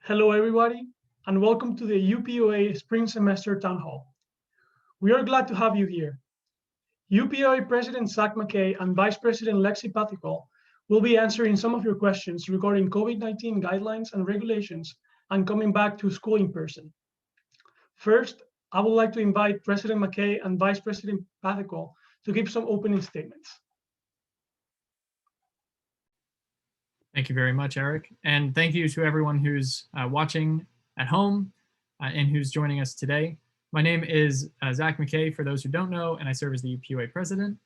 Hello, everybody, and welcome to the UPUA Spring Semester Town Hall. We are glad to have you here. UPUA President Zach McKay and Vice President Lexy Pathickal will be answering some of your questions regarding COVID-19 guidelines and regulations and coming back to school in person. First, I would like to invite President McKay and Vice President Pathickal to give some opening statements. Thank you very much, Erik. And thank you to everyone who's watching at home and who's joining us today. My name is Zach McKay, for those who don't know, and I serve as the UPUA president.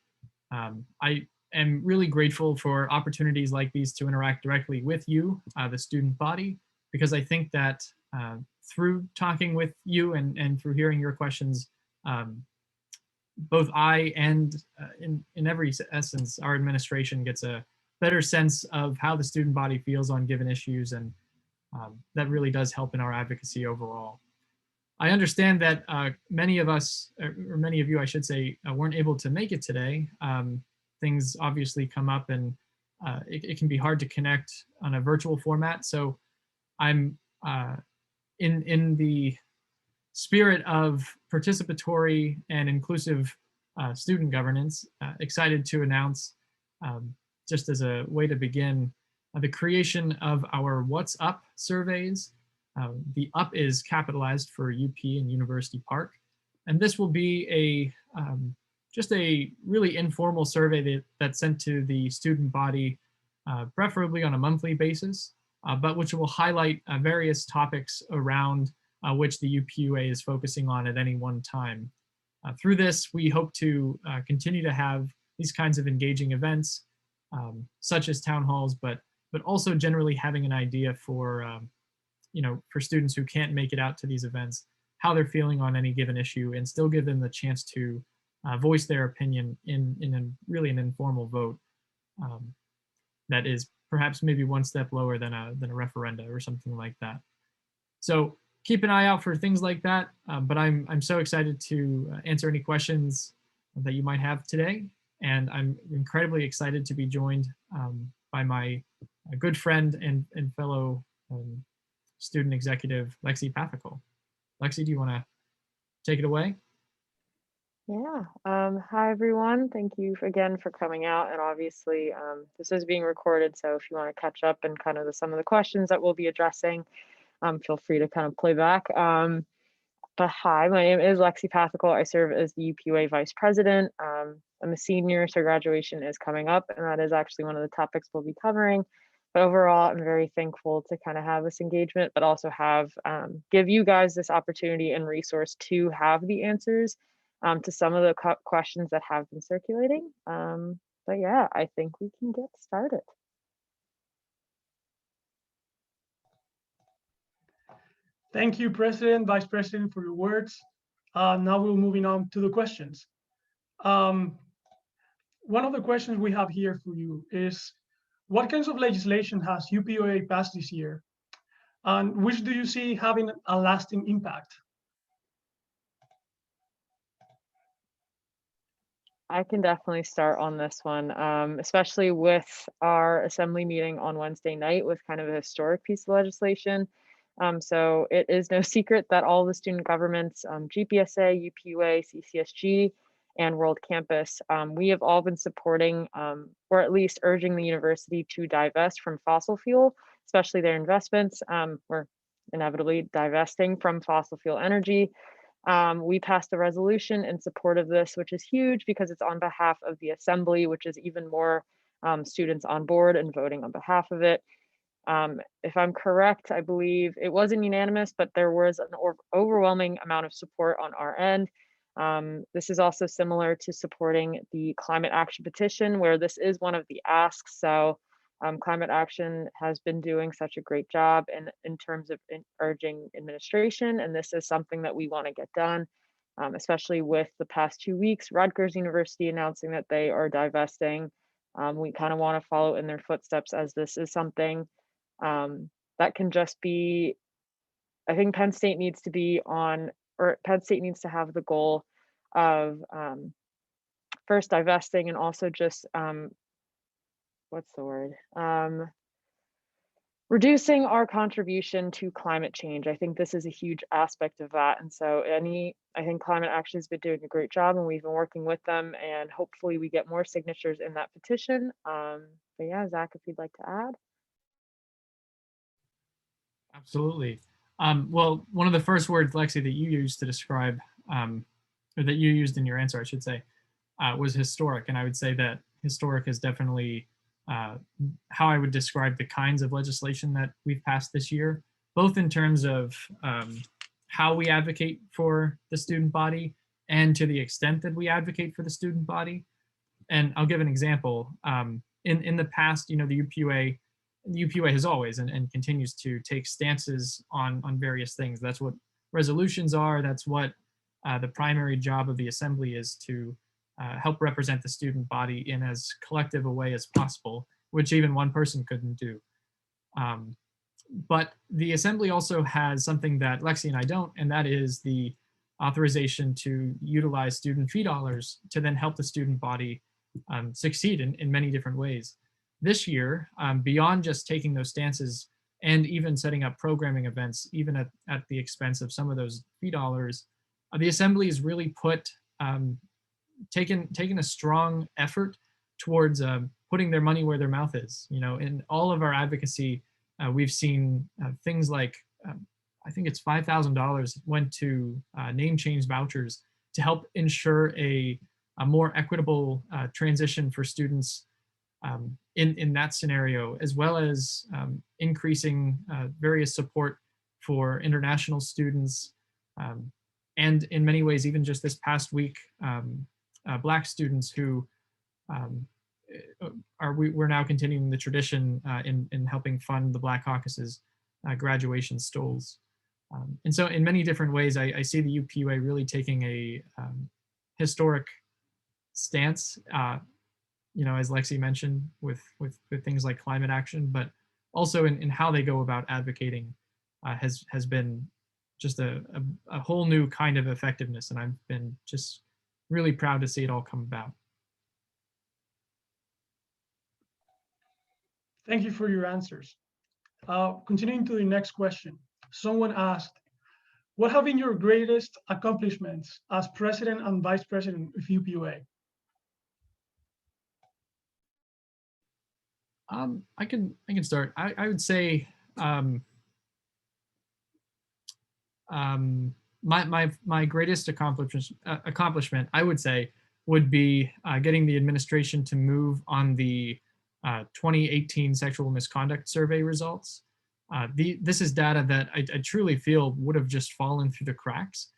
I am really grateful for opportunities like these to interact directly with you, the student body, because I think that through talking with you and through hearing your questions, both I and in every essence, our administration gets a better sense of how the student body feels on given issues, and that really does help in our advocacy overall. I understand that many of us, or many of you, I should say, weren't able to make it today. Things obviously come up, and it can be hard to connect on a virtual format. So I'm in the spirit of participatory and inclusive student governance, excited to announce, just as a way to begin, the creation of our What's Up surveys. The up is capitalized for UP and University Park. And this will be just a really informal survey that's sent to the student body, preferably on a monthly basis, but which will highlight various topics around which the UPUA is focusing on at any one time. Through this, we hope to continue to have these kinds of engaging events, such as town halls, but also generally having an idea for for students who can't make it out to these events, how they're feeling on any given issue, and still give them the chance to voice their opinion in really an informal vote that is perhaps maybe one step lower than a referenda or something like that. So keep an eye out for things like that. But I'm so excited to answer any questions that you might have today. And I'm incredibly excited to be joined by my good friend and fellow student executive, Lexy Pathickal. Lexy, do you want to take it away? Yeah. Hi, everyone. Thank you again for coming out. And obviously, this is being recorded. So if you want to catch up and kind of some of the questions that we'll be addressing, feel free to kind of play back. But hi, my name is Lexy Pathickal. I serve as the UPUA Vice President. I'm a senior, so graduation is coming up, and that is actually one of the topics we'll be covering. But overall, I'm very thankful to kind of have this engagement, but also have give you guys this opportunity and resource to have the answers to some of the questions that have been circulating. But yeah, I think we can get started. Thank you, President, Vice President, for your words. Now we're moving on to the questions. One of the questions we have here for you is, what kinds of legislation has UPUA passed this year? And which do you see having a lasting impact? I can definitely start on this one, especially with our assembly meeting on Wednesday night with kind of a historic piece of legislation. So it is no secret that all the student governments, GPSA, UPUA, CCSG, and World Campus, we have all been supporting, or at least urging the university to divest from fossil fuel, especially their investments. We're inevitably divesting from fossil fuel energy. We passed a resolution in support of this, which is huge because it's on behalf of the assembly, which is even more students on board and voting on behalf of it. If I'm correct, I believe it wasn't unanimous, but there was an overwhelming amount of support on our end. This is also similar to supporting the climate action petition, where this is one of the asks. So climate action has been doing such a great job in terms of urging administration, and this is something that we want to get done, especially with the past 2 weeks, Rutgers University announcing that they are divesting. We kind of want to follow in their footsteps, as this is something that can just be, I think Penn State needs to be on, or Penn State needs to have the goal of first divesting, and also just what's the word? reducing our contribution to climate change. I think this is a huge aspect of that. And so I think Climate Action has been doing a great job, and we've been working with them, and hopefully we get more signatures in that petition. But yeah, Zach, if you'd like to add. Absolutely. Well, one of the first words, Lexy, that you used to describe, or that you used in your answer, I should say, was historic. And I would say that historic is definitely how I would describe the kinds of legislation that we've passed this year, both in terms of how we advocate for the student body and to the extent that we advocate for the student body. And I'll give an example. In the past, you know, the UPUA has always and continues to take stances on various things. That's what resolutions are. That's what the primary job of the assembly is, to help represent the student body in as collective a way as possible, which even one person couldn't do. But the assembly also has something that Lexy and I don't, and that is the authorization to utilize student fee dollars to then help the student body succeed in many different ways. This year, beyond just taking those stances and even setting up programming events, even at the expense of some of those fee dollars, the assembly has really taken a strong effort towards putting their money where their mouth is. You know, in all of our advocacy, we've seen things like, I think it's $5,000 went to name change vouchers to help ensure a more equitable transition for students in that scenario, as well as increasing various support for international students, and in many ways, even just this past week, Black students who we're now continuing the tradition in helping fund the Black Caucus's graduation stoles. And so in many different ways, I see the UPUA really taking a historic stance, you know, as Lexy mentioned, with things like climate action, but also in how they go about advocating has been just a whole new kind of effectiveness. And I've been just really proud to see it all come about. Thank you for your answers. Continuing to the next question. Someone asked, what have been your greatest accomplishments as president and vice president of UPUA? I can start. I would say my greatest accomplishment, I would say, would be getting the administration to move on the 2018 sexual misconduct survey results. This is data that I truly feel would have just fallen through the cracks.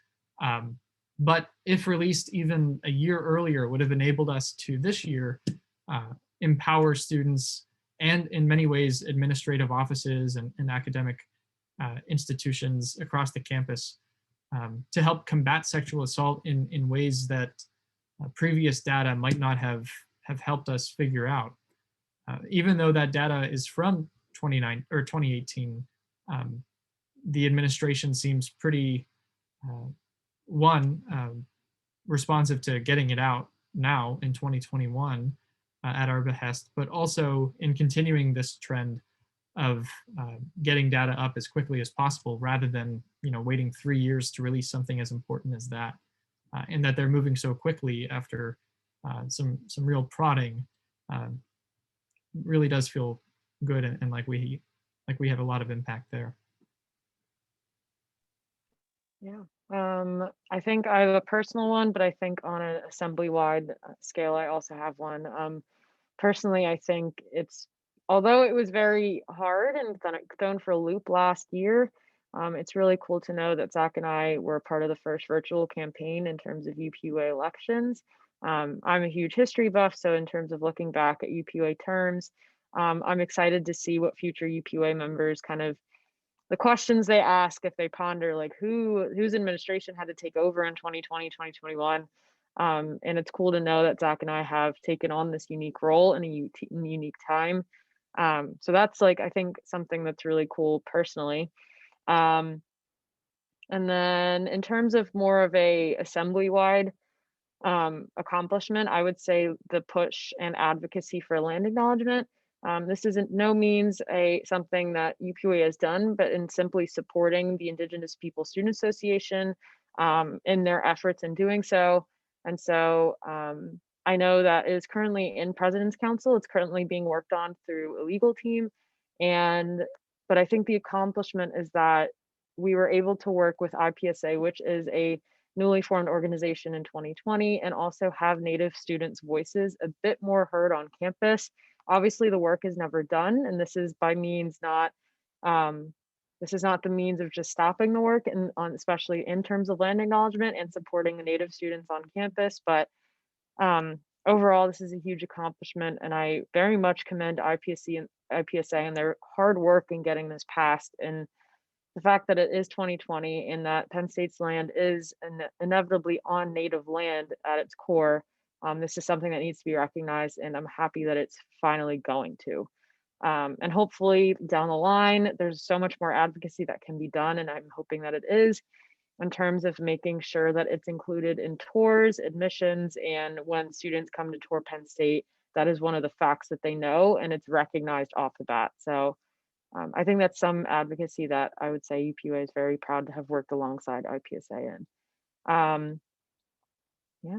But if released even a year earlier, would have enabled us to this year empower students and in many ways administrative offices and academic institutions across the campus to help combat sexual assault in ways that previous data might not have helped us figure out. Even though that data is from 2018, the administration seems pretty, responsive to getting it out now in 2021 at our behest, but also in continuing this trend of getting data up as quickly as possible, rather than waiting 3 years to release something as important as that, and that they're moving so quickly after some real prodding. Really does feel good, and like we have a lot of impact there. Yeah, I think I have a personal one, but I think on an assembly-wide scale, I also have one. Personally, I think although it was very hard and thrown for a loop last year, it's really cool to know that Zach and I were part of the first virtual campaign in terms of UPUA elections. I'm a huge history buff, so in terms of looking back at UPUA terms, I'm excited to see what future UPUA members the questions they ask, if they ponder like whose administration had to take over in 2020, 2021. And it's cool to know that Zach and I have taken on this unique role in a unique time. So that's I think something that's really cool personally. And then in terms of more of a assembly-wide accomplishment, I would say the push and advocacy for land acknowledgement. This isn't no means something that UPUA has done, but in simply supporting the Indigenous People Student Association in their efforts in doing so. And so I know that it is currently in President's Council. It's currently being worked on through a legal team. But I think the accomplishment is that we were able to work with IPSA, which is a newly formed organization in 2020, and also have Native students' voices a bit more heard on campus. Obviously, the work is never done, and this is by means not this is not the means of just stopping the work, and especially in terms of land acknowledgement and supporting the Native students on campus. But overall, this is a huge accomplishment, and I very much commend IPSA and their hard work in getting this passed. And the fact that it is 2020 and that Penn State's land is inevitably on Native land at its core, this is something that needs to be recognized, and I'm happy that it's finally going to. And hopefully down the line, there's so much more advocacy that can be done, and I'm hoping that it is, in terms of making sure that it's included in tours, admissions, and when students come to tour Penn State, that is one of the facts that they know, and it's recognized off the bat. So I think that's some advocacy that I would say UPUA is very proud to have worked alongside IPSA in. Yeah.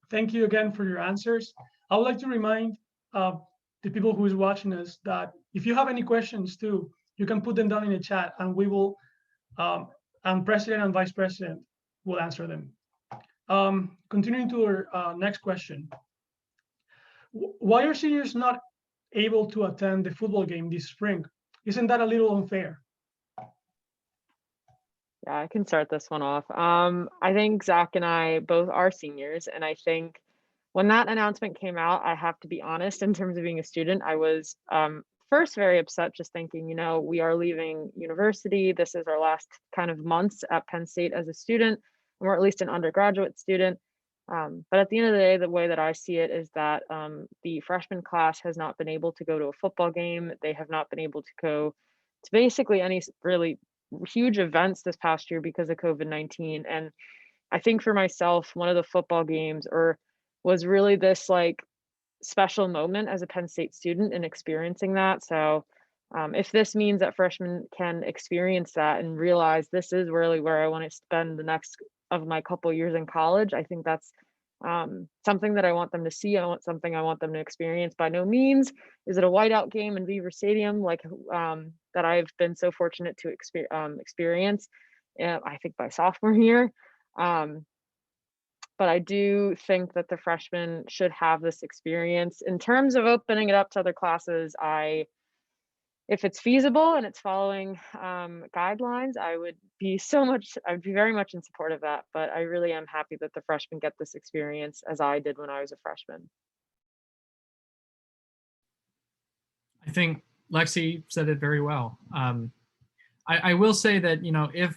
Thank you again for your answers. I would like to remind the people who is watching us that if you have any questions too, you can put them down in the chat, and we will, and President and Vice President will answer them. Continuing to our next question. Why are seniors not able to attend the football game this spring? Isn't that a little unfair? Yeah, I can start this one off. I think Zach and I both are seniors, and I think when that announcement came out, I have to be honest, in terms of being a student, I was first very upset, just thinking, you know, we are leaving university. This is our last kind of months at Penn State as a student, or at least an undergraduate student. But at the end of the day, the way that I see it is that the freshman class has not been able to go to a football game. They have not been able to go to basically any really huge events this past year because of COVID-19. And I think for myself, one of the football games was really this like special moment as a Penn State student and experiencing that. So if this means that freshmen can experience that and realize this is really where I want to spend the next of my couple years in college, I think that's something that I want them to see. I want them to experience. By no means is it a whiteout game in Beaver Stadium like that I've been so fortunate to experience. I think by sophomore year. But I do think that the freshmen should have this experience. In terms of opening it up to other classes, if it's feasible and it's following guidelines, I would be very much in support of that. But I really am happy that the freshmen get this experience as I did when I was a freshman. I think Lexy said it very well. I will say that, you know, if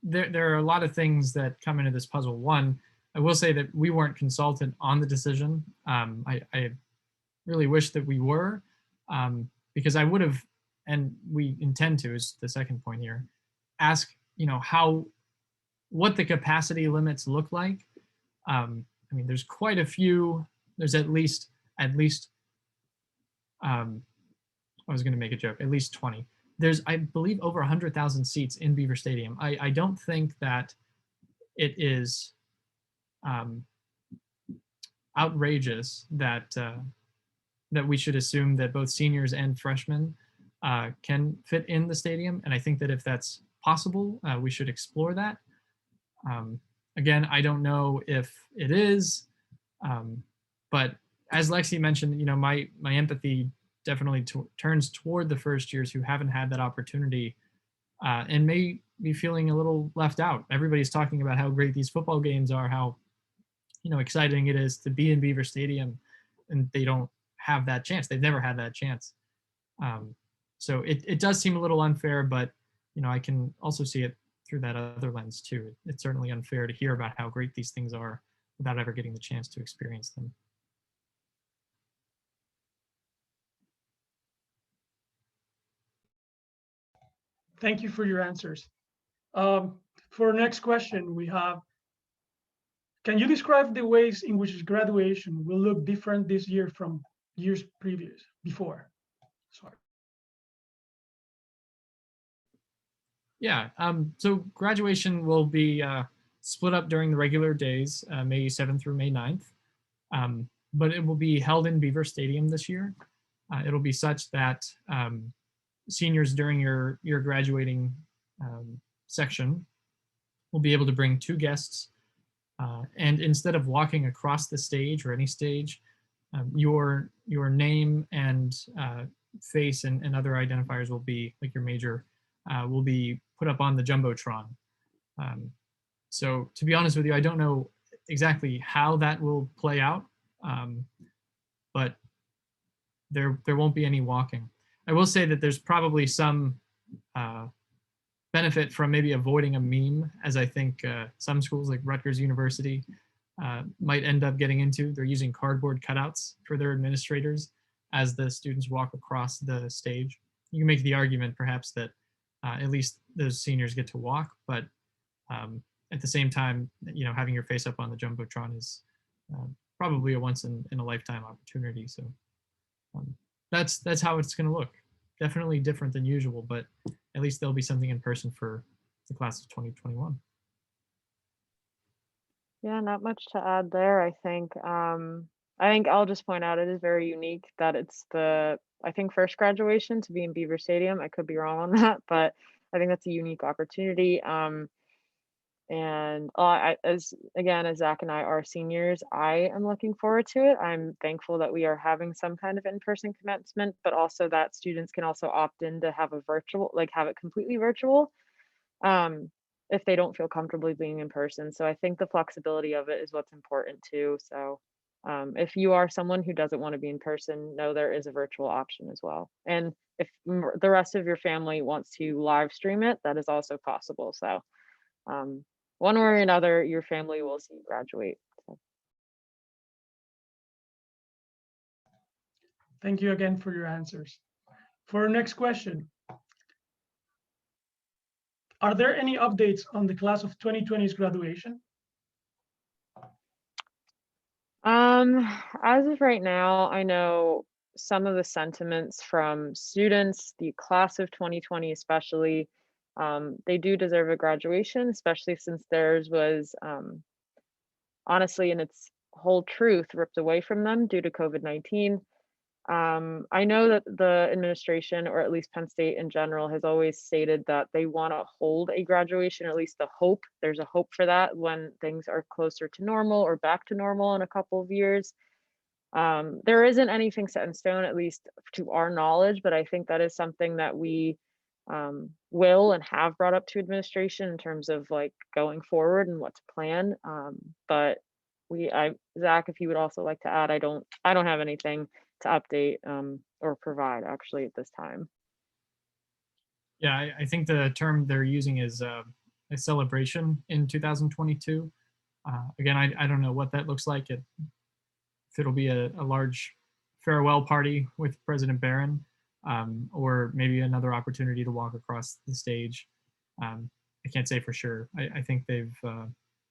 there are a lot of things that come into this puzzle. One, I will say that we weren't consulted on the decision. I really wish that we were, because I would have, and we intend to, is the second point here, ask, you know, what the capacity limits look like. I mean, there's quite a few. There's at least I was going to make a joke, at least 20. There's, I believe, over 100,000 seats in Beaver Stadium. I don't think that it is outrageous that that we should assume that both seniors and freshmen can fit in the stadium. And I think that if that's possible, we should explore that. Again, I don't know if it is, but as Lexy mentioned, you know, my empathy definitely turns toward the first years who haven't had that opportunity and may be feeling a little left out. Everybody's talking about how great these football games are, how, you know, exciting it is to be in Beaver Stadium, and they don't have that chance. They've never had that chance. So it does seem a little unfair, but, you know, I can also see it through that other lens too. It's certainly unfair to hear about how great these things are without ever getting the chance to experience them. Thank you for your answers. For our next question, we have, Can you describe the ways in which graduation will look different this year from years before? Sorry. Yeah, so graduation will be split up during the regular days, May 7th through May 9th, but it will be held in Beaver Stadium this year. It'll be such that seniors during your graduating section will be able to bring 2 guests, and instead of walking across the stage or any stage, your name and face and other identifiers will be, like your major, will be put up on the Jumbotron. So to be honest with you, I don't know exactly how that will play out, but there won't be any walking. I will say that there's probably some benefit from maybe avoiding a meme, as I think some schools like Rutgers University might end up getting into. They're using cardboard cutouts for their administrators as the students walk across the stage. You can make the argument perhaps that at least those seniors get to walk, but at the same time, having your face up on the Jumbotron is probably a once in a lifetime opportunity. So that's how it's going to look. Definitely different than usual, but at least there'll be something in person for the class of 2021. Yeah, not much to add there. I think I'll just point out it is very unique that it's the first graduation to be in Beaver Stadium. I could be wrong on that, but I think that's a unique opportunity. And as Zach and I are seniors, I am looking forward to it. I'm thankful that we are having some kind of in-person commencement, but also that students can also opt in to have have it completely virtual, if they don't feel comfortable being in person. So I think the flexibility of it is what's important too. So if you are someone who doesn't want to be in person, know there is a virtual option as well. And if the rest of your family wants to live stream it, that is also possible. So one way or another, your family will see you graduate. So. Thank you again for your answers. For our next question, are there any updates on the class of 2020's graduation? As of right now, I know some of the sentiments from students, the class of 2020 especially, they do deserve a graduation, especially since theirs was honestly in its whole truth ripped away from them due to COVID-19. I know that the administration, or at least Penn State in general, has always stated that they want to hold a graduation, or at least there's a hope for that when things are closer to normal or back to normal in a couple of years. There isn't anything set in stone, at least to our knowledge, but I think that is something that we will and have brought up to administration in terms of like going forward and what to plan. But Zach, if you would also like to add, I don't have anything to update or provide actually at this time. Yeah, I think the term they're using is a celebration in 2022. Again, I don't know what that looks like. If it'll be a large farewell party with President Barron, or maybe another opportunity to walk across the stage. I can't say for sure. I think they've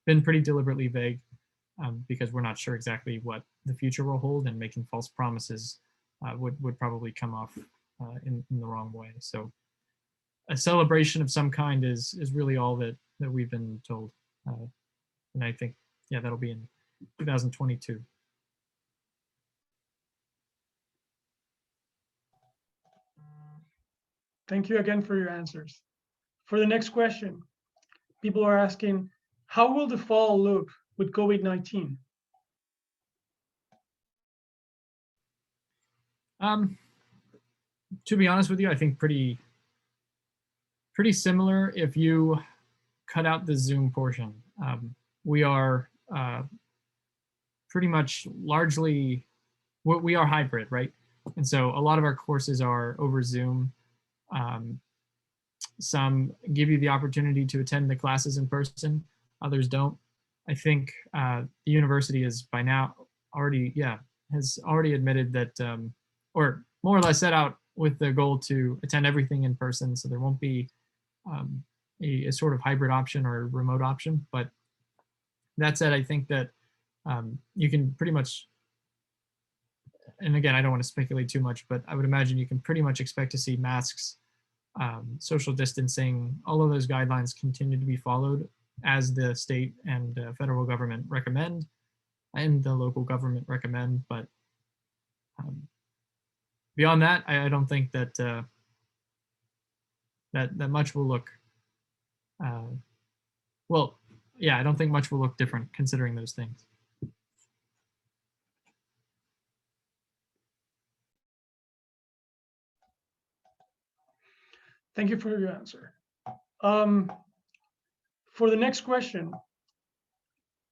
been pretty deliberately vague because we're not sure exactly what the future will hold, and making false promises would probably come off in the wrong way. So a celebration of some kind is really all that we've been told. And I think, yeah, that'll be in 2022. Thank you again for your answers. For the next question, people are asking, how will the fall look with COVID-19? To be honest with you, I think pretty similar if you cut out the Zoom portion. We are pretty much largely, we are hybrid, right? And so a lot of our courses are over Zoom. Some give you the opportunity to attend the classes in person, others don't. I think the university is by now has already admitted that, or more or less set out with the goal to attend everything in person, so there won't be a sort of hybrid option or remote option. But That said, I think that you can pretty much, and again, I don't want to speculate too much, but I would imagine you can pretty much expect to see masks, social distancing, all of those guidelines continue to be followed as the state and federal government recommend and the local government recommend. But beyond that, I don't think that that much will look, well, yeah, I don't think much will look different considering those things. Thank you for your answer. For the next question,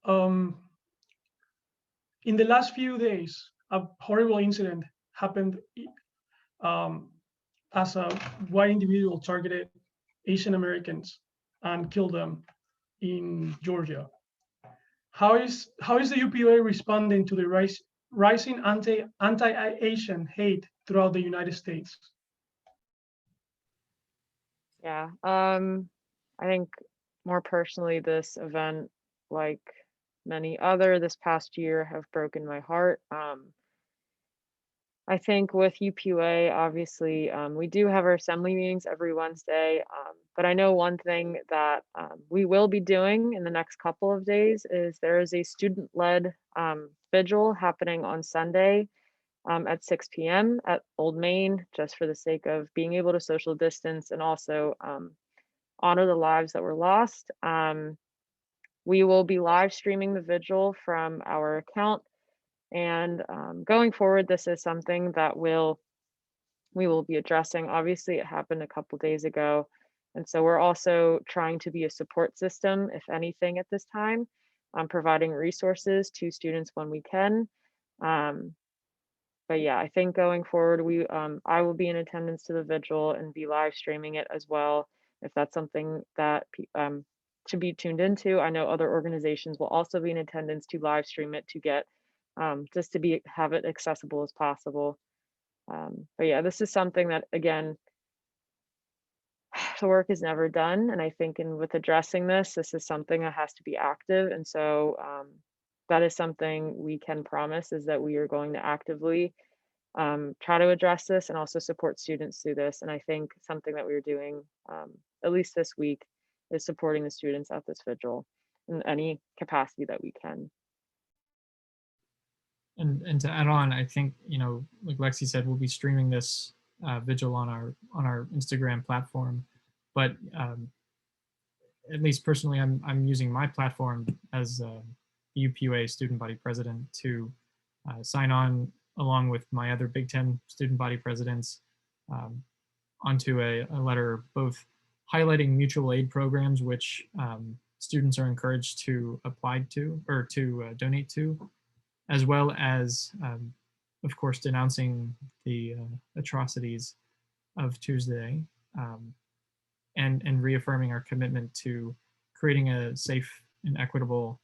in the last few days, a horrible incident happened as a white individual targeted Asian Americans and killed them in Georgia. How is the UPUA responding to the rising anti-Asian hate throughout the United States? Yeah, I think more personally, this event, like many other this past year, have broken my heart. I think with UPUA, obviously, we do have our assembly meetings every Wednesday, but I know one thing that we will be doing in the next couple of days is there is a student-led vigil happening on Sunday at 6 p.m. at Old Main, just for the sake of being able to social distance and also honor the lives that were lost. We will be live streaming the vigil from our account. And going forward, this is something that we will be addressing. Obviously, it happened a couple days ago. And so we're also trying to be a support system, if anything, at this time, providing resources to students when we can. But yeah, I think going forward, I will be in attendance to the vigil and be live streaming it as well, if that's something that to be tuned into. I know other organizations will also be in attendance to live stream it to get just to have it accessible as possible. But yeah, this is something that, again, the work is never done. And I think with addressing this is something that has to be active. And so that is something we can promise, is that we are going to actively try to address this and also support students through this. And I think something that we're doing, at least this week, is supporting the students at this vigil in any capacity that we can. And to add on, I think, like Lexy said, we'll be streaming this vigil on our Instagram platform. But at least personally, I'm using my platform as the UPUA student body president to sign on, along with my other Big Ten student body presidents, onto a letter both highlighting mutual aid programs which students are encouraged to apply to or to donate to, as well as, of course, denouncing the atrocities of Tuesday, and reaffirming our commitment to creating a safe and equitable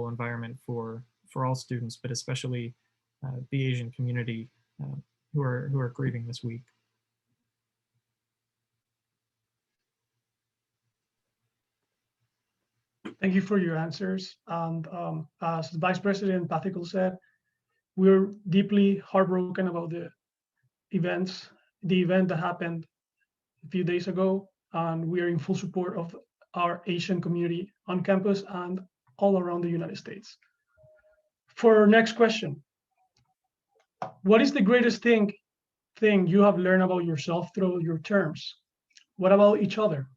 environment for all students, but especially the Asian community who are grieving this week. Thank you for your answers. And as Vice President Pathickal said, we're deeply heartbroken about the event that happened a few days ago, and we are in full support of our Asian community on campus and all around the United States. For our next question, what is the greatest thing you have learned about yourself through your terms? What about each other?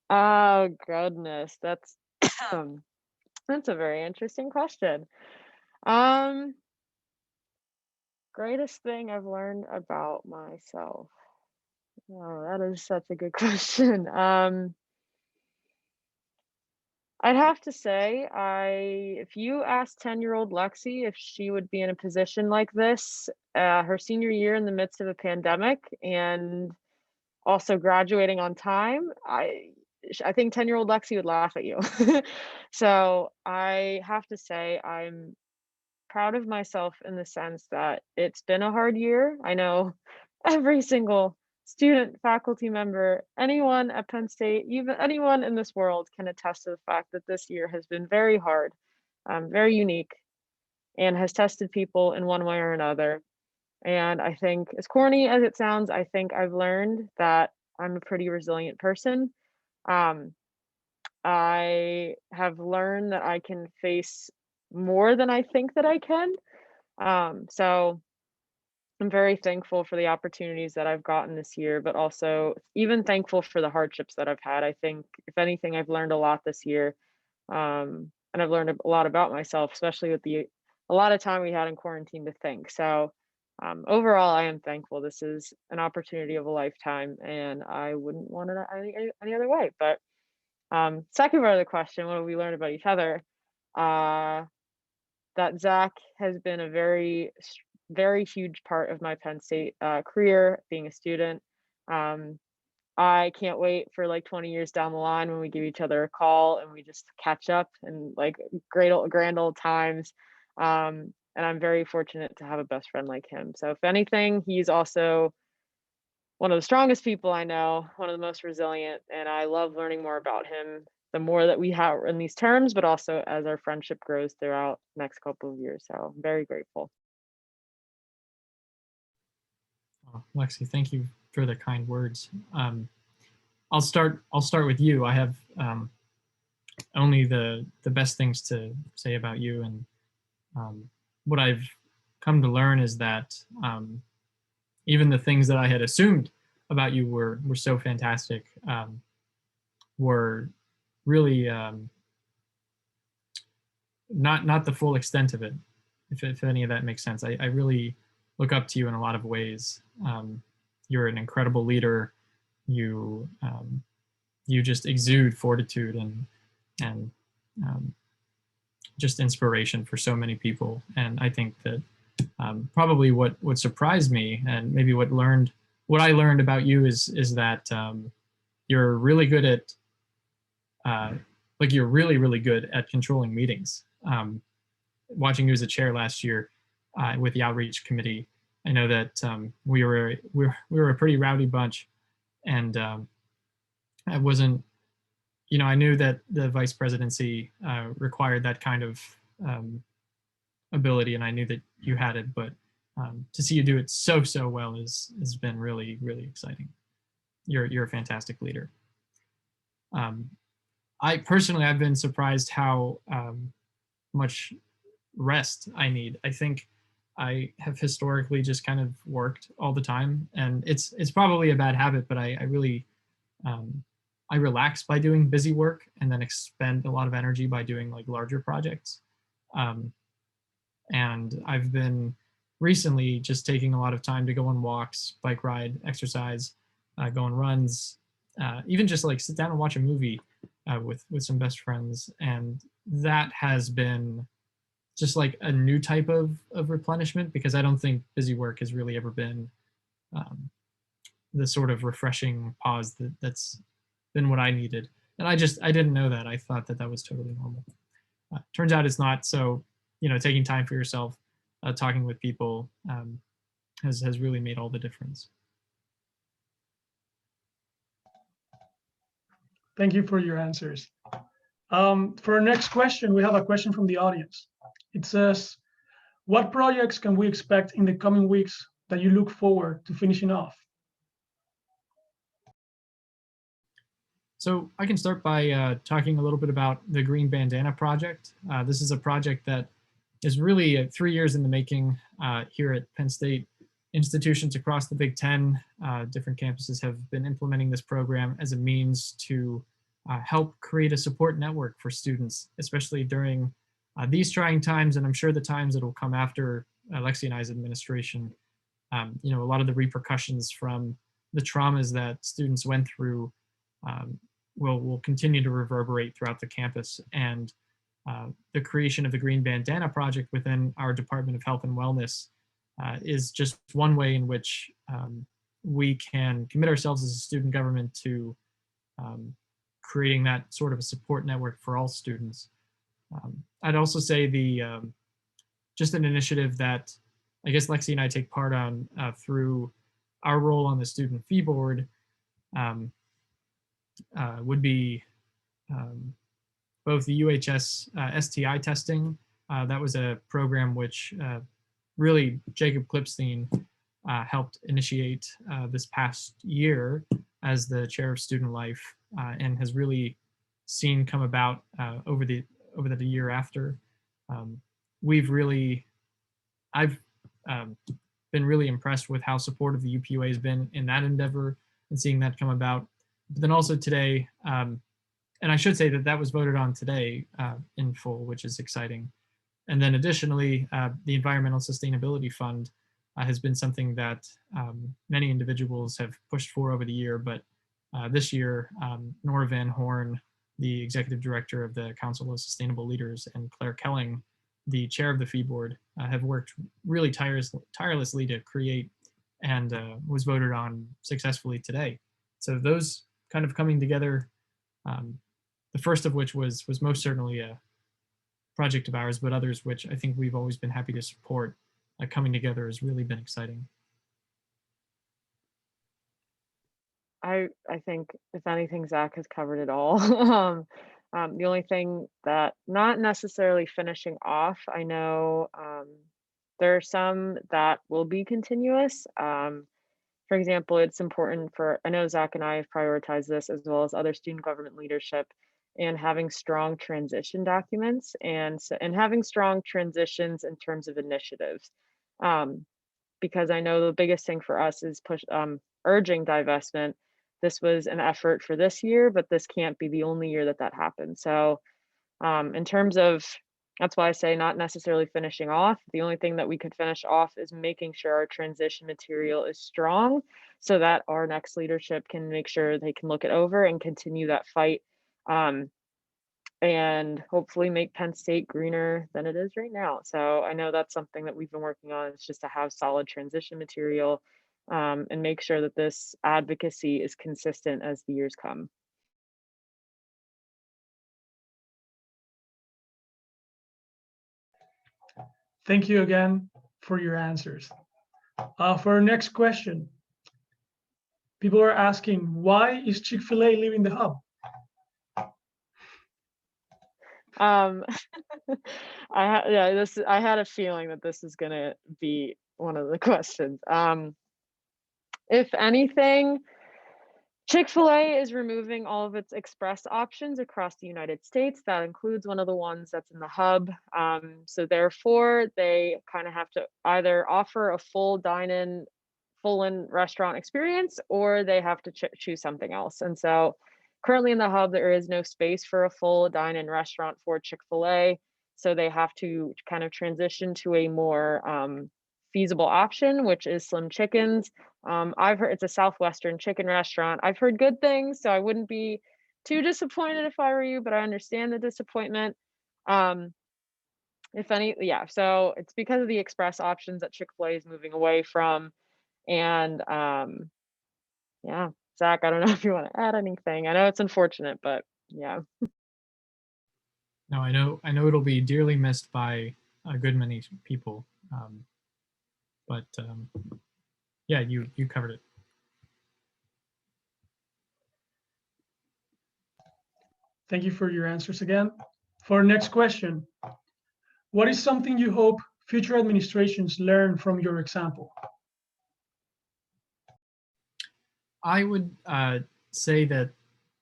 Oh goodness, that's that's a very interesting question. Greatest thing I've learned about myself. Oh, that is such a good question. I'd have to say, if you asked 10-year-old Lexy if she would be in a position like this, her senior year in the midst of a pandemic and also graduating on time, I think 10-year-old Lexy would laugh at you. So I have to say I'm proud of myself in the sense that it's been a hard year. I know every single student, faculty member, anyone at Penn State, even anyone in this world can attest to the fact that this year has been very hard, very unique, and has tested people in one way or another. And I think, as corny as it sounds, I think I've learned that I'm a pretty resilient person. Um, I have learned that I can face more than I think that I can. So I'm very thankful for the opportunities that I've gotten this year, but also even thankful for the hardships that I've had. I think, if anything, I've learned a lot this year. And I've learned a lot about myself, especially with a lot of time we had in quarantine to think. So overall, I am thankful. This is an opportunity of a lifetime, and I wouldn't want it any other way. But second part of the question, what have we learned about each other? That Zach has been a very huge part of my Penn State career, being a student. I can't wait for like 20 years down the line when we give each other a call and we just catch up and like grand old times. And I'm very fortunate to have a best friend like him. So if anything, he's also one of the strongest people I know, one of the most resilient, and I love learning more about him the more that we have in these terms, but also as our friendship grows throughout the next couple of years. So I'm very grateful. Oh, Lexy, thank you for the kind words. I'll start with you. I have only the best things to say about you, and what I've come to learn is that even the things that I had assumed about you were so fantastic were really not the full extent of it, if any of that makes sense. I really look up to you in a lot of ways. You're an incredible leader. You just exude fortitude and just inspiration for so many people. And I think that probably what surprised me, and maybe what I learned about you is that you're really good at you're really good at controlling meetings. Watching you as a chair last year with the outreach committee, I know that we were a pretty rowdy bunch, and I wasn't, I knew that the vice presidency required that kind of ability, and I knew that you had it, but to see you do it so well has been really exciting. You're a fantastic leader. I've been surprised how much rest I need. I think I have historically just kind of worked all the time, and it's probably a bad habit, but I really I relax by doing busy work and then expend a lot of energy by doing like larger projects. And I've been recently just taking a lot of time to go on walks, bike ride, exercise, go on runs, even just like sit down and watch a movie with some best friends. And that has been just like a new type of replenishment, because I don't think busy work has really ever been the sort of refreshing pause that's been what I needed. And I didn't know that. I thought that was totally normal. Turns out it's not. So, taking time for yourself, talking with people has really made all the difference. Thank you for your answers. For our next question, we have a question from the audience. It says, what projects can we expect in the coming weeks that you look forward to finishing off? So I can start by talking a little bit about the Green Bandana Project. This is a project that is really 3 years in the making here at Penn State. Institutions across the Big Ten, different campuses have been implementing this program as a means to help create a support network for students, especially during these trying times, and I'm sure the times that will come after Lexy and I's administration. A lot of the repercussions from the traumas that students went through will continue to reverberate throughout the campus. And the creation of the Green Bandana Project within our Department of Health and Wellness is just one way in which we can commit ourselves as a student government to creating that sort of a support network for all students. I'd also say the just an initiative that I guess Lexy and I take part on through our role on the student fee board would be both the UHS STI testing. That was a program which really Jacob Klipstein helped initiate this past year as the chair of student life, and has really seen come about over the year after. I've been really impressed with how supportive the UPUA has been in that endeavor and seeing that come about. But then also today, and I should say that that was voted on today in full, which is exciting. And then additionally, the Environmental Sustainability Fund has been something that many individuals have pushed for over the year, but this year, Nora Van Horn, the executive director of the Council of Sustainable Leaders, and Claire Kelling, the chair of the fee board, have worked really tirelessly to create and was voted on successfully today. So those kind of coming together, the first of which was most certainly a project of ours, but others which I think we've always been happy to support, coming together has really been exciting. I think if anything, Zach has covered it all. The only thing that not necessarily finishing off, I know there are some that will be continuous. For example, it's important I know Zach and I have prioritized this as well as other student government leadership, and having strong transition documents and having strong transitions in terms of initiatives. Because I know the biggest thing for us is urging divestment. This was an effort for this year, but this can't be the only year that happens. So in terms of, that's why I say not necessarily finishing off. The only thing that we could finish off is making sure our transition material is strong so that our next leadership can make sure they can look it over and continue that fight, and hopefully make Penn State greener than it is right now. So I know that's something that we've been working on, is just to have solid transition material, and make sure that this advocacy is consistent as the years come. Thank you again for your answers. For our next question, people are asking, why is Chick-fil-A leaving the hub? I had a feeling that this is gonna be one of the questions. If anything, Chick-fil-A is removing all of its express options across the United States. That includes one of the ones that's in the hub. So therefore, they kind of have to either offer a full dine-in, full-in restaurant experience, or they have to choose something else. And so currently in the hub, there is no space for a full dine-in restaurant for Chick-fil-A. So they have to kind of transition to a more feasible option, which is Slim Chickens. I've heard it's a Southwestern chicken restaurant. I've heard good things, so I wouldn't be too disappointed if I were you, but I understand the disappointment. So it's because of the express options that Chick-fil-A is moving away from. And yeah, Zach, I don't know if you want to add anything. I know it's unfortunate, but yeah. No, I know it'll be dearly missed by a good many people. Yeah, you covered it. Thank you for your answers again. For our next question, what is something you hope future administrations learn from your example? I would say that,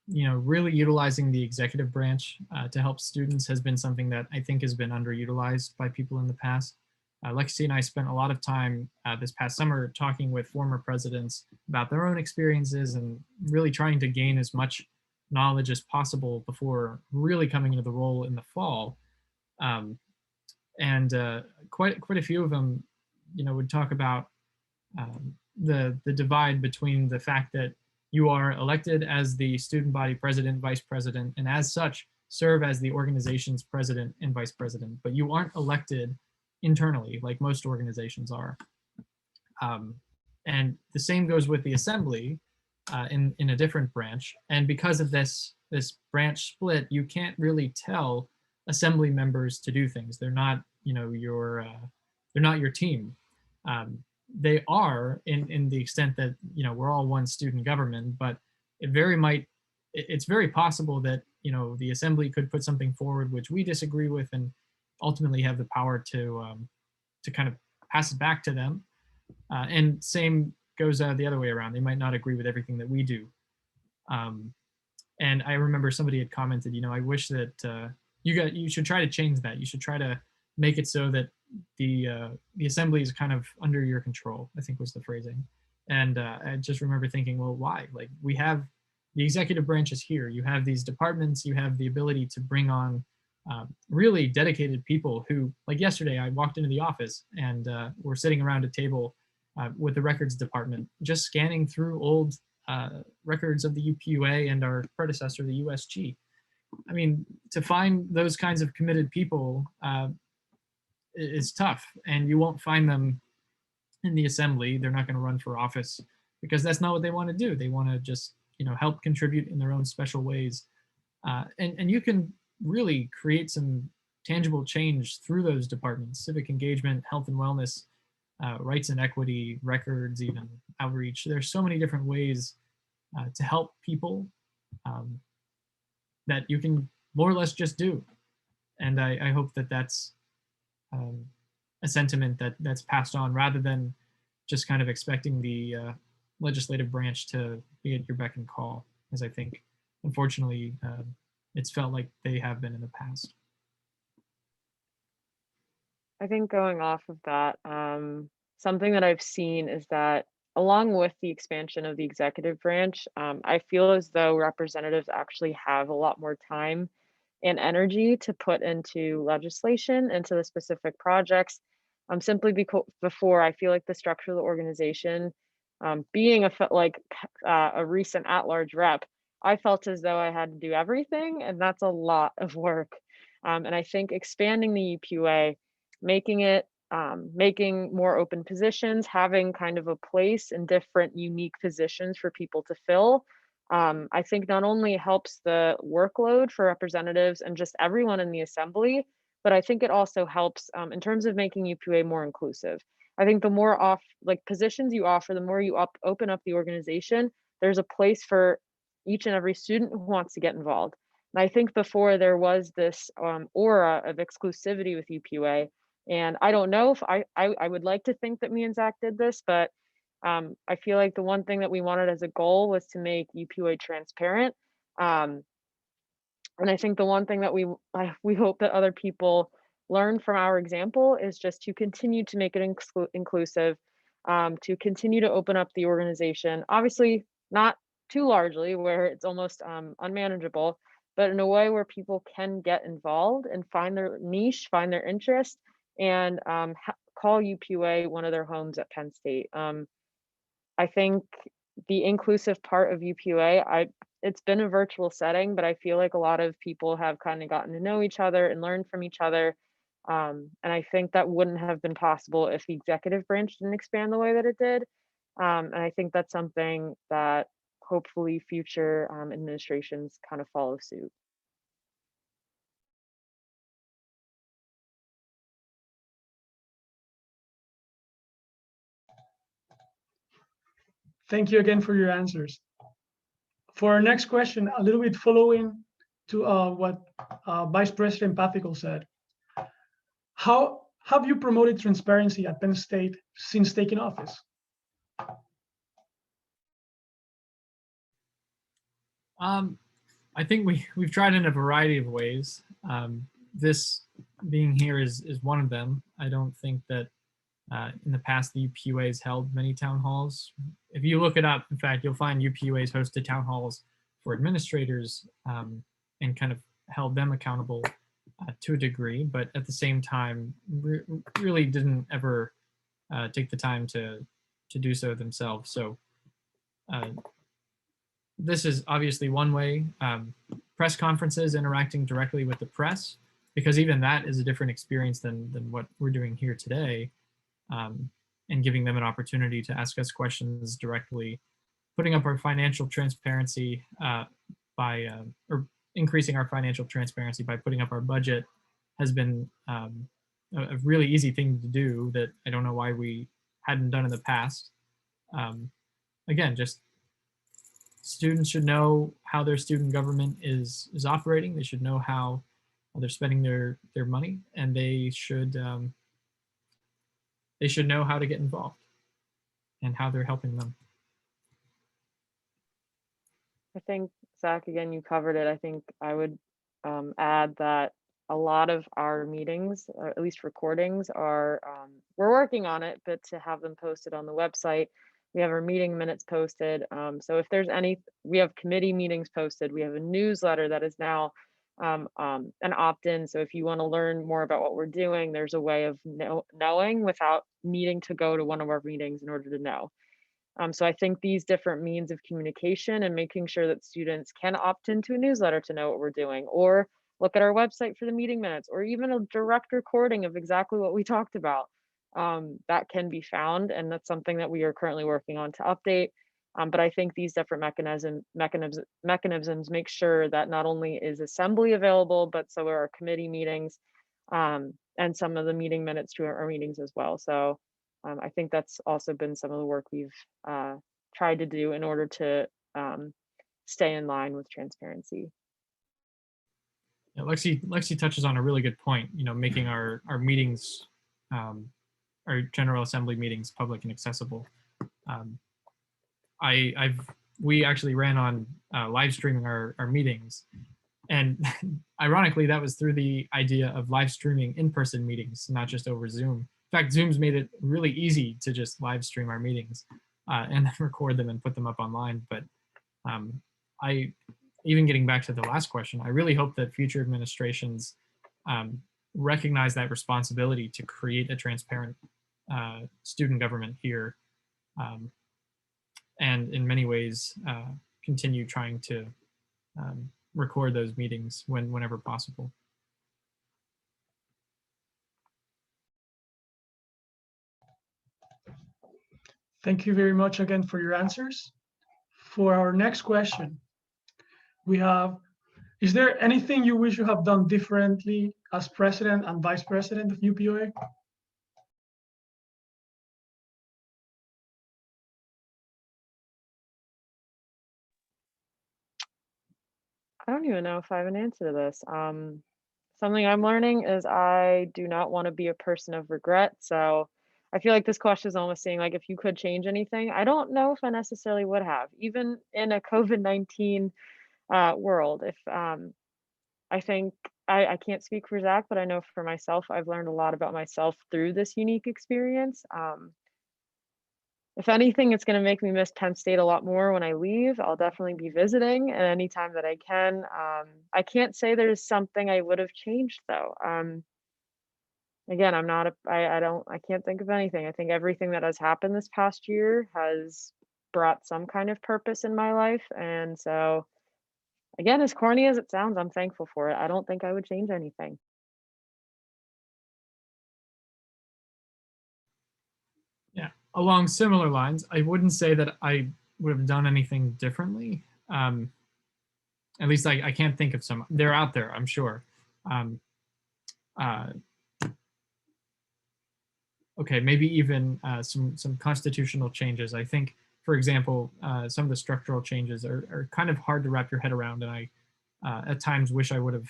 really utilizing the executive branch to help students has been something that I think has been underutilized by people in the past. Lexy and I spent a lot of time this past summer talking with former presidents about their own experiences and really trying to gain as much knowledge as possible before really coming into the role in the fall. Quite a few of them, would talk about the divide between the fact that you are elected as the student body president, vice president, and as such serve as the organization's president and vice president, but you aren't elected internally like most organizations are. And the same goes with the assembly in a different branch. And because of this branch split, you can't really tell assembly members to do things. They're not they're not your team. They are in the extent that we're all one student government, but it's very possible that the assembly could put something forward which we disagree with, and ultimately have the power to kind of pass it back to them. And same goes the other way around. They might not agree with everything that we do. And I remember somebody had commented, I wish that you should try to change that. You should try to make it so that the assembly is kind of under your control, I think was the phrasing. And I just remember thinking, well, why? Like, we have the executive branch is here. You have these departments. You have the ability to bring on really dedicated people who, like yesterday, I walked into the office and we're sitting around a table with the records department, just scanning through old records of the UPUA and our predecessor, the USG. I mean, to find those kinds of committed people is tough, and you won't find them in the assembly. They're not going to run for office because that's not what they want to do. They want to just, help contribute in their own special ways. And you can really create some tangible change through those departments: civic engagement, health and wellness, rights and equity, records, even outreach. There's so many different ways to help people that you can more or less just do. And I hope that that's a sentiment that's passed on, rather than just kind of expecting the legislative branch to be at your beck and call, as I think, unfortunately, it's felt like they have been in the past. I think going off of that, something that I've seen is that along with the expansion of the executive branch, I feel as though representatives actually have a lot more time and energy to put into legislation, into the specific projects. Simply because before, I feel like the structure of the organization, being a recent at-large rep, I felt as though I had to do everything, and that's a lot of work. And I think expanding the UPUA, making more open positions, having kind of a place in different unique positions for people to fill, I think not only helps the workload for representatives and just everyone in the assembly, but I think it also helps in terms of making UPUA more inclusive. I think the more positions you offer, the more you open up the organization, there's a place for each and every student who wants to get involved. And I think before there was this aura of exclusivity with UPUA. And I don't know if I would like to think that me and Zach did this, but I feel like the one thing that we wanted as a goal was to make UPUA transparent. And I think the one thing that we hope that other people learn from our example is just to continue to make it inclusive, to continue to open up the organization. Obviously, not too largely where it's almost unmanageable, but in a way where people can get involved and find their niche, find their interest, and call UPUA one of their homes at Penn State. I think the inclusive part of UPUA, it's been a virtual setting, but I feel like a lot of people have kind of gotten to know each other and learn from each other. And I think that wouldn't have been possible if the executive branch didn't expand the way that it did. And I think that's something that hopefully future administrations kind of follow suit. Thank you again for your answers. For our next question, a little bit following to what Vice President Pathickal said, how have you promoted transparency at Penn State since taking office? I think we've tried in a variety of ways. This being here is one of them. I don't think that in the past the UPUA has held many town halls. If you look it up, in fact, you'll find UPUA's hosted town halls for administrators and kind of held them accountable to a degree, but at the same time really didn't ever take the time to do so themselves. So this is obviously one way. Press conferences, interacting directly with the press, because even that is a different experience than what we're doing here today, and giving them an opportunity to ask us questions directly, putting up our financial transparency or increasing our financial transparency by putting up our budget has been a really easy thing to do that I don't know why we hadn't done in the past. Again, just students should know how their student government is operating. They should know how they're spending their money, and they should know how to get involved and how they're helping them. I think, Zach, again, you covered it. I think I would add that a lot of our meetings, or at least recordings, are, we're working on it, but to have them posted on the website. We have our meeting minutes posted. So if there's we have committee meetings posted. We have a newsletter that is now an opt-in. So if you want to learn more about what we're doing, there's a way of knowing without needing to go to one of our meetings in order to know. So I think these different means of communication and making sure that students can opt into a newsletter to know what we're doing, or look at our website for the meeting minutes, or even a direct recording of exactly what we talked about, that can be found. And that's something that we are currently working on to update. But I think these different mechanisms make sure that not only is assembly available, but so are our committee meetings, and some of the meeting minutes to our meetings as well. So I think that's also been some of the work we've tried to do in order to stay in line with transparency. Yeah, Lexy touches on a really good point. Making our meetings, our General Assembly meetings, public and accessible. We actually ran on live streaming our meetings, and ironically, that was through the idea of live streaming in-person meetings, not just over Zoom. In fact, Zoom's made it really easy to just live stream our meetings and then record them and put them up online. But even getting back to the last question, I really hope that future administrations recognize that responsibility to create a transparent student government here, and in many ways continue trying to record those meetings whenever possible. Thank you very much again for your answers. For our next question, we have, is there anything you wish you have done differently as president and vice president of UPUA? I don't even know if I have an answer to this. Something I'm learning is I do not want to be a person of regret. So I feel like this question is almost saying, like, if you could change anything, I don't know if I necessarily would have, even in a COVID-19 world. If I think I can't speak for Zach, but I know for myself, I've learned a lot about myself through this unique experience. If anything, it's going to make me miss Penn State a lot more when I leave. I'll definitely be visiting at any time that I can. I can't say there's something I would have changed though. Again, I can't think of anything. I think everything that has happened this past year has brought some kind of purpose in my life. And so, again, as corny as it sounds, I'm thankful for it. I don't think I would change anything. Yeah, along similar lines, I wouldn't say that I would have done anything differently. At least I can't think of some. They're out there, I'm sure. Okay, maybe even some constitutional changes. I think, for example, some of the structural changes are kind of hard to wrap your head around, and I at times wish I would have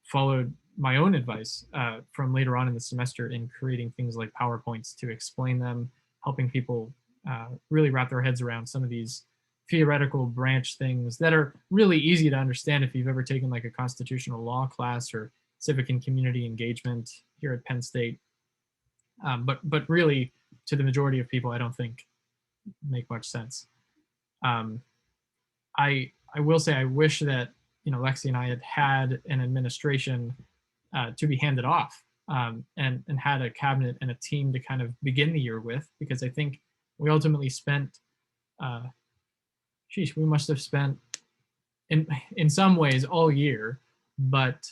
followed my own advice from later on in the semester in creating things like PowerPoints to explain them, helping people really wrap their heads around some of these theoretical branch things that are really easy to understand if you've ever taken like a constitutional law class or civic and community engagement here at Penn State. But really, to the majority of people, I don't think make much sense. I will say I wish that Lexy and I had an administration to be handed off and had a cabinet and a team to kind of begin the year with, because I think we ultimately spent, we must have spent in some ways all year, but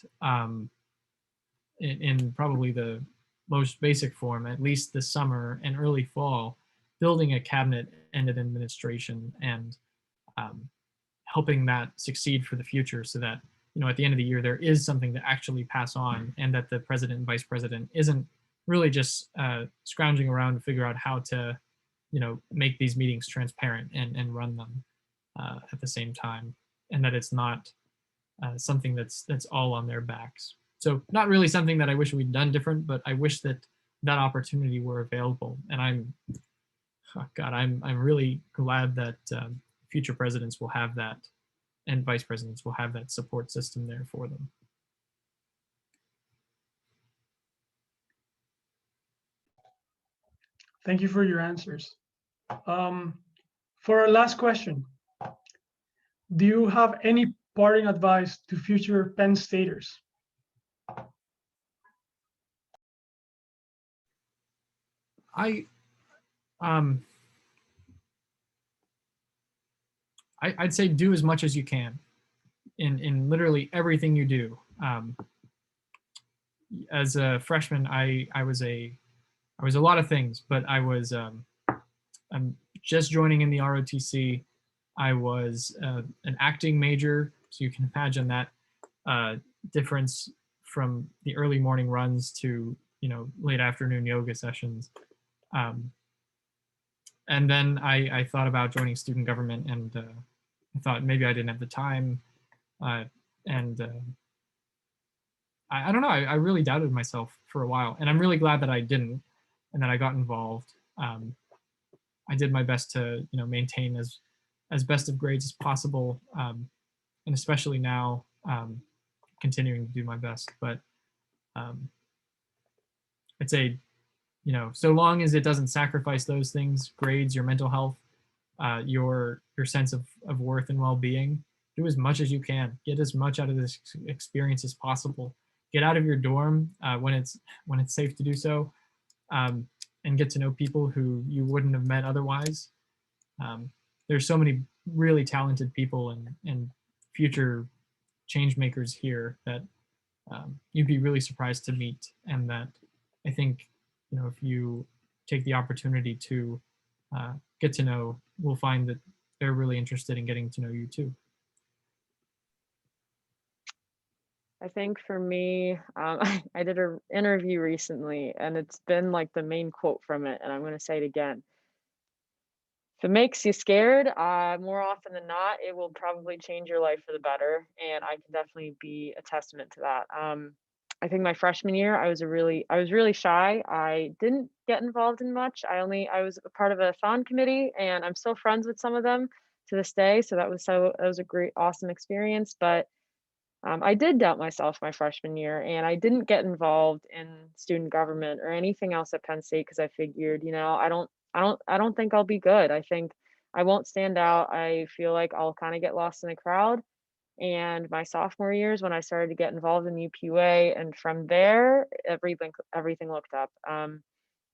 in probably the most basic form, at least this summer and early fall, building a cabinet and an administration and helping that succeed for the future so that at the end of the year, there is something to actually pass on, and that the president and vice president isn't really just scrounging around to figure out how to, make these meetings transparent and run them at the same time, and that it's not something that's all on their backs. So not really something that I wish we'd done different, but I wish that that opportunity were available. And I'm really glad that future presidents will have that, and vice presidents will have that support system there for them. Thank you for your answers. For our last question, do you have any parting advice to future Penn Staters? I'd say do as much as you can in literally everything you do. As a freshman, I was a lot of things, but I'm just joining in the ROTC. I was an acting major, so you can imagine that difference from the early morning runs to late afternoon yoga sessions. And then I thought about joining student government, and I thought maybe I didn't have the time, and I don't know. I really doubted myself for a while, and I'm really glad that I didn't, and that I got involved. I did my best to maintain as best of grades as possible, and especially now, continuing to do my best. But I'd say, so long as it doesn't sacrifice those things, grades, your mental health, your sense of worth and well-being, do as much as you can. Get as much out of this experience as possible. Get out of your dorm when it's safe to do so, and get to know people who you wouldn't have met otherwise. There's so many really talented people and future change makers here that you'd be really surprised to meet, and that I think if you take the opportunity to get to know, we'll find that they're really interested in getting to know you too. I think for me, I did an interview recently, and it's been like the main quote from it, and I'm going to say it again. If it makes you scared, more often than not, it will probably change your life for the better, and I can definitely be a testament to that. I think my freshman year, I was really shy. I didn't get involved in much. I was a part of a thon committee, and I'm still friends with some of them to this day. So that was a great, awesome experience. But I did doubt myself my freshman year, and I didn't get involved in student government or anything else at Penn State because I figured, I don't think I'll be good. I think I won't stand out. I feel like I'll kind of get lost in the crowd. And my sophomore years, when I started to get involved in UPUA, and from there, everything looked up.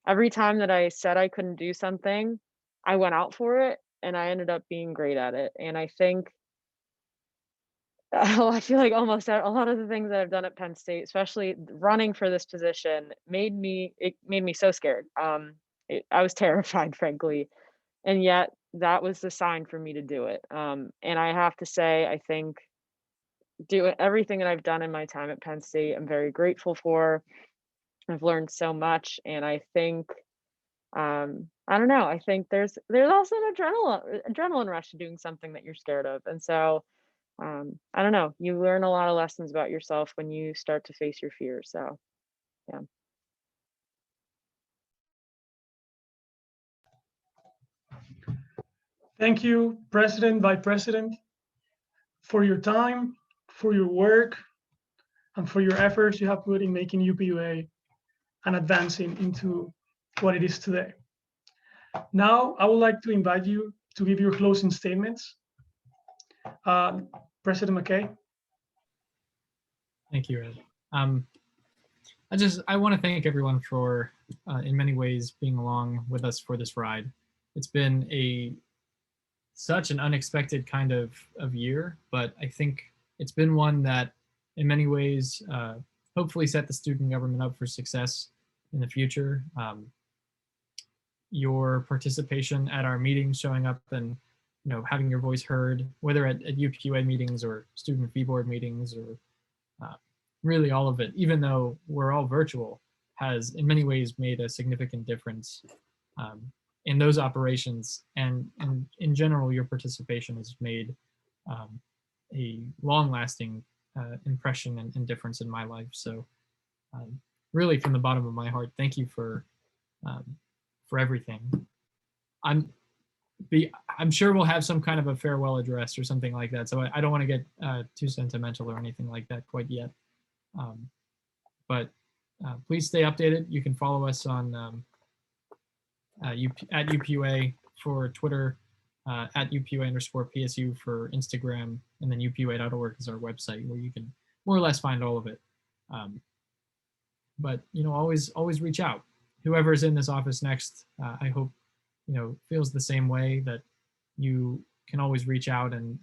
Every time that I said I couldn't do something, I went out for it, and I ended up being great at it. And I think I feel like almost a lot of the things that I've done at Penn State, especially running for this position, made me so scared. I was terrified, frankly, and yet that was the sign for me to do it. And I have to say, I think doing everything that I've done in my time at Penn State, I'm very grateful for. I've learned so much, and I think, I don't know. I think there's also an adrenaline rush to doing something that you're scared of, and so I don't know. You learn a lot of lessons about yourself when you start to face your fears. So, yeah. Thank you, President, Vice President, for your time, for your work, and for your efforts you have put in making UPUA and advancing into what it is today. Now, I would like to invite you to give your closing statements. President McKay. Thank you, Ed. I want to thank everyone for, in many ways, being along with us for this ride. It's been such an unexpected kind of year, but I think it's been one that, in many ways, hopefully set the student government up for success in the future. Your participation at our meetings, showing up and having your voice heard, whether at UPUA meetings or student fee board meetings or really all of it, even though we're all virtual, has in many ways made a significant difference in those operations. And in general, your participation has made a long-lasting impression and difference in my life. So really from the bottom of my heart, thank you for everything. I'm sure we'll have some kind of a farewell address or something like that. So I don't want to get too sentimental or anything like that quite yet. But please stay updated. You can follow us on at UPUA for Twitter, at UPUA_PSU for Instagram, and then UPUA.org is our website where you can more or less find all of it. But always reach out. Whoever's in this office next, I hope feels the same way, that you can always reach out and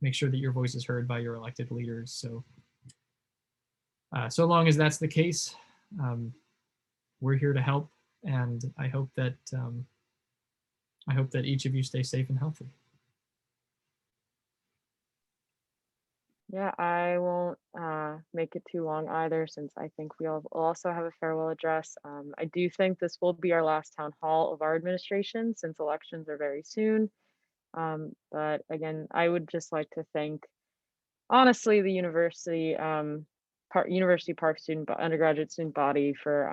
make sure that your voice is heard by your elected leaders. So so long as that's the case, we're here to help, and I hope that each of you stay safe and healthy. Yeah, I won't make it too long either, since I think we'll also have a farewell address. I do think this will be our last town hall of our administration, since elections are very soon. But again, I would just like to thank, honestly, the university Park student, undergraduate student body for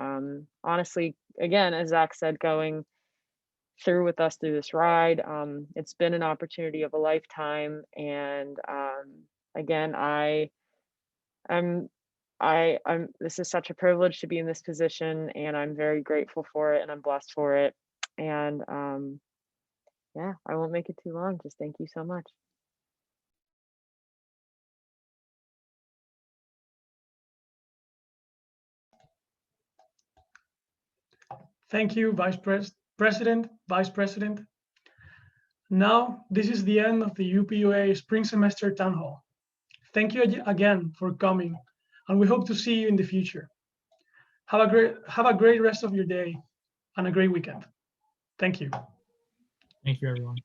honestly, again, as Zach said, going through with us through this ride. It's been an opportunity of a lifetime, and again, this is such a privilege to be in this position, and I'm very grateful for it, and I'm blessed for it. And yeah, I won't make it too long. Just thank you so much. Thank you, President, Vice President. Now, this is the end of the UPUA Spring Semester Town Hall. Thank you again for coming, and we hope to see you in the future. Have a great rest of your day and a great weekend. Thank you. Thank you, everyone.